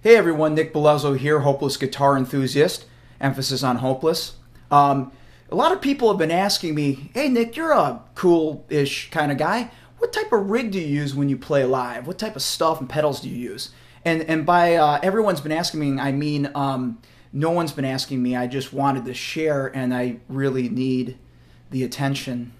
Hey everyone, Nick Bellezzo here, hopeless guitar enthusiast, emphasis on hopeless. A lot of people have been asking me, hey Nick, you're a cool-ish kind of guy. What type of rig do you use when you play live? What type of stuff and pedals do you use? And by everyone's been asking me, I mean no one's been asking me. I just wanted to share, and I really need the attention.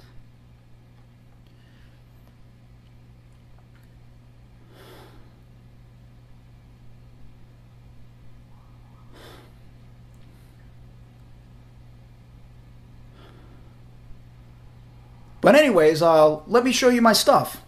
But anyways, let me show you my stuff.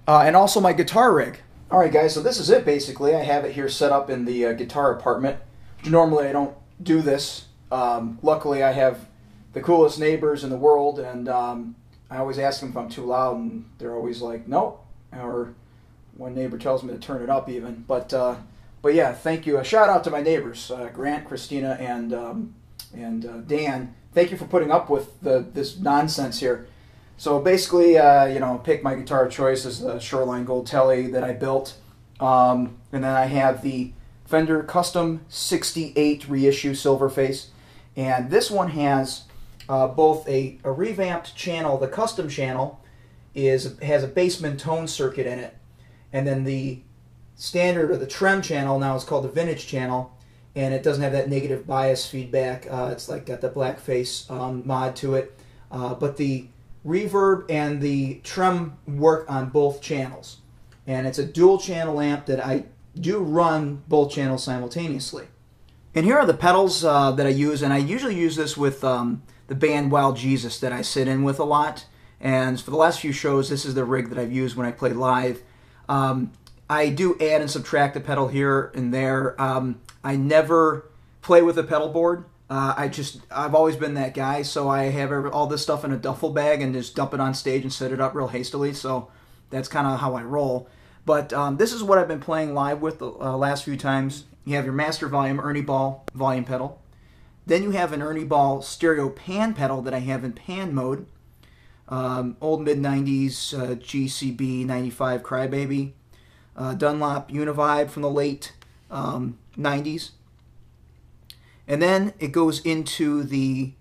And also my guitar rig. Alright guys, so this is it basically. I have it here set up in the guitar apartment. Normally I don't do this. Luckily I have the coolest neighbors in the world, and I always ask them if I'm too loud, and they're always like, nope. Or one neighbor tells me to turn it up even. But yeah, thank you. A shout out to my neighbors, Grant, Christina, and Dan. Thank you for putting up with this nonsense here. So basically, you know, pick my guitar of choice is the Shoreline Gold Tele that I built. And then I have the Fender Custom 68 Reissue Silver Face. And this one has both a revamped channel. The custom channel has a basement tone circuit in it. And then the standard, or the trem channel, now is called the vintage channel. And it doesn't have that negative bias feedback. It's like got the blackface mod to it. But the reverb and the trem work on both channels. And it's a dual channel amp that I do run both channels simultaneously. And here are the pedals that I use. And I usually use this with the band Wild Jesus that I sit in with a lot. And for the last few shows, this is the rig that I've used when I play live. I do add and subtract the pedal here and there. I never play with a pedal board. I've always been that guy, so I have all this stuff in a duffel bag and just dump it on stage and set it up real hastily, so that's kind of how I roll. But this is what I've been playing live with the last few times. You have your master volume, Ernie Ball volume pedal. Then you have an Ernie Ball stereo pan pedal that I have in pan mode. Old mid-90s GCB 95 Crybaby. Dunlop Uni-Vibe from the late 90s. And then it goes into the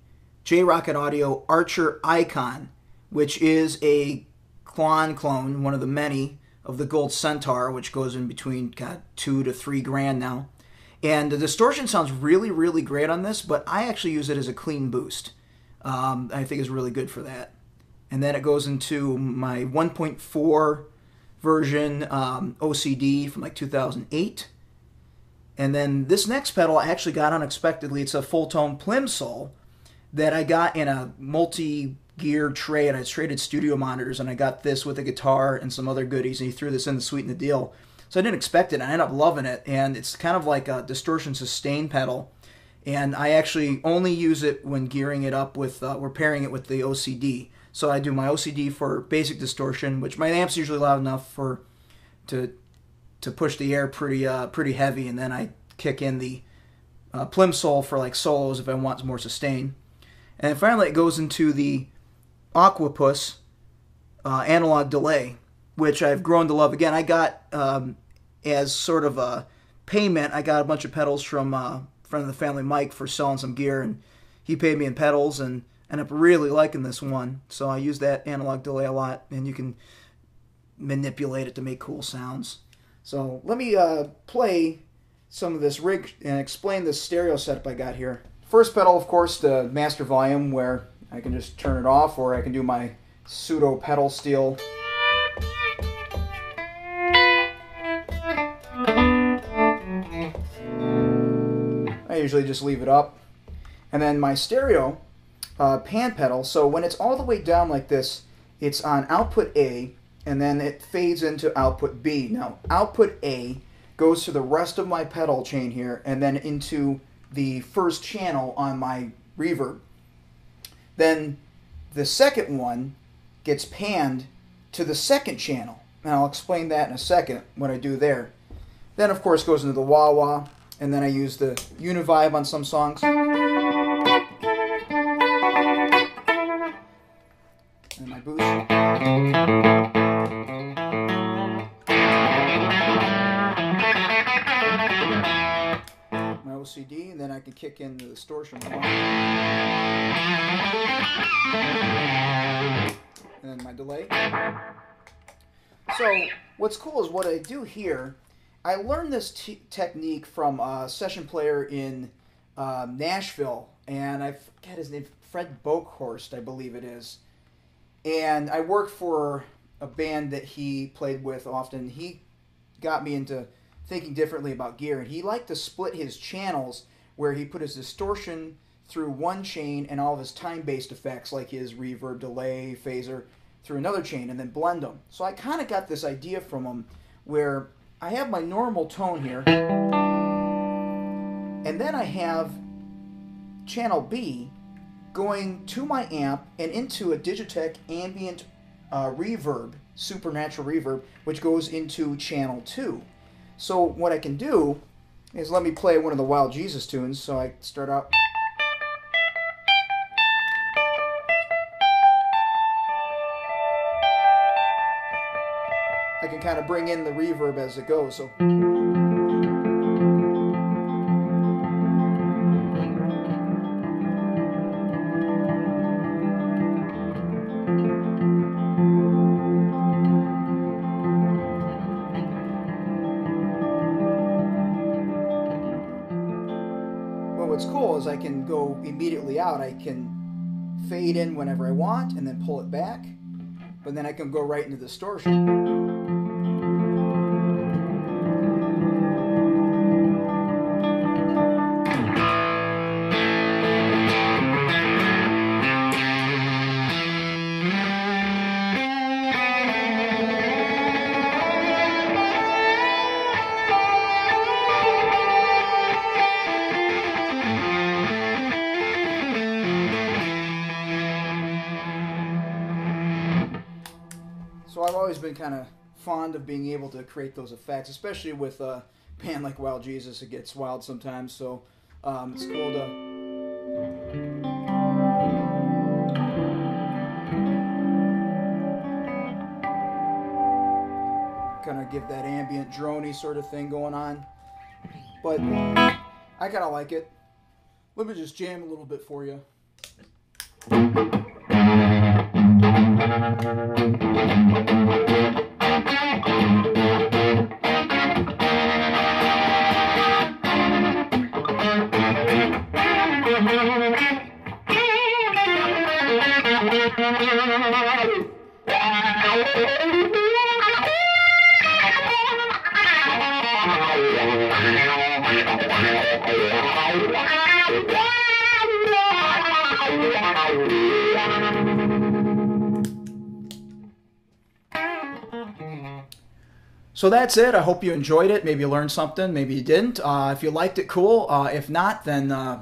Rockett Audio Archer iKon, which is a clone, one of the many, of the Gold Centaur, which goes in between $2 to $3 grand now. And the distortion sounds really, really great on this, but I actually use it as a clean boost. I think it's really good for that. And then it goes into my 1.4 version OCD from like 2008. And then this next pedal I actually got unexpectedly. It's a Fulltone Plim Soul that I got in a multi-gear tray, and I traded studio monitors, and I got this with a guitar and some other goodies, and he threw this in to sweeten the deal. So I didn't expect it, and I ended up loving it, and it's kind of like a distortion sustain pedal, and I actually only use it when gearing it up with, we're pairing it with the OCD. So I do my OCD for basic distortion, which my amp's usually loud enough to push the air pretty heavy, and then I kick in the Plim Soul for like solos if I want more sustain. And finally it goes into the Aqua Puss analog delay, which I've grown to love. Again, I got, as sort of a payment, I got a bunch of pedals from a friend of the family, Mike, for selling some gear, and he paid me in pedals, and ended up really liking this one. So I use that analog delay a lot, and you can manipulate it to make cool sounds. So let me play some of this rig and explain this stereo setup I got here. First pedal, of course, the master volume, where I can just turn it off, or I can do my pseudo pedal steel. I usually just leave it up. And then my stereo pan pedal, so when it's all the way down like this, it's on output A, and then it fades into output B. Now, output A goes to the rest of my pedal chain here, and then into the first channel on my reverb. Then the second one gets panned to the second channel. And I'll explain that in a second, what I do there. Then, of course, goes into the wah-wah, and then I use the Uni-Vibe on some songs. And my boost. OCD, and then I can kick in the distortion. And then my delay. So what's cool is what I do here. I learned this technique from a session player in Nashville, and I forget his name, Fred Bokhorst, I believe it is. And I worked for a band that he played with often. He got me into thinking differently about gear, and he liked to split his channels where he put his distortion through one chain and all of his time-based effects like his reverb, delay, phaser through another chain, and then blend them. So I kind of got this idea from him where I have my normal tone here, and then I have channel B going to my amp and into a Digitech Ambient reverb, supernatural reverb, which goes into channel 2. So what I can do is let me play one of the Wild Jesus tunes. So I start out. I can kind of bring in the reverb as it goes. So. What's cool is I can go immediately out. I can fade in whenever I want and then pull it back, but then I can go right into distortion. So I've always been kind of fond of being able to create those effects, especially with a band like Wild Jesus. It gets wild sometimes, so it's cool to kind of give that ambient droney sort of thing going on. But I kind of like it. Let me just jam a little bit for you. So that's it. I hope you enjoyed it. Maybe you learned something. Maybe you didn't. If you liked it, cool. If not, then nah.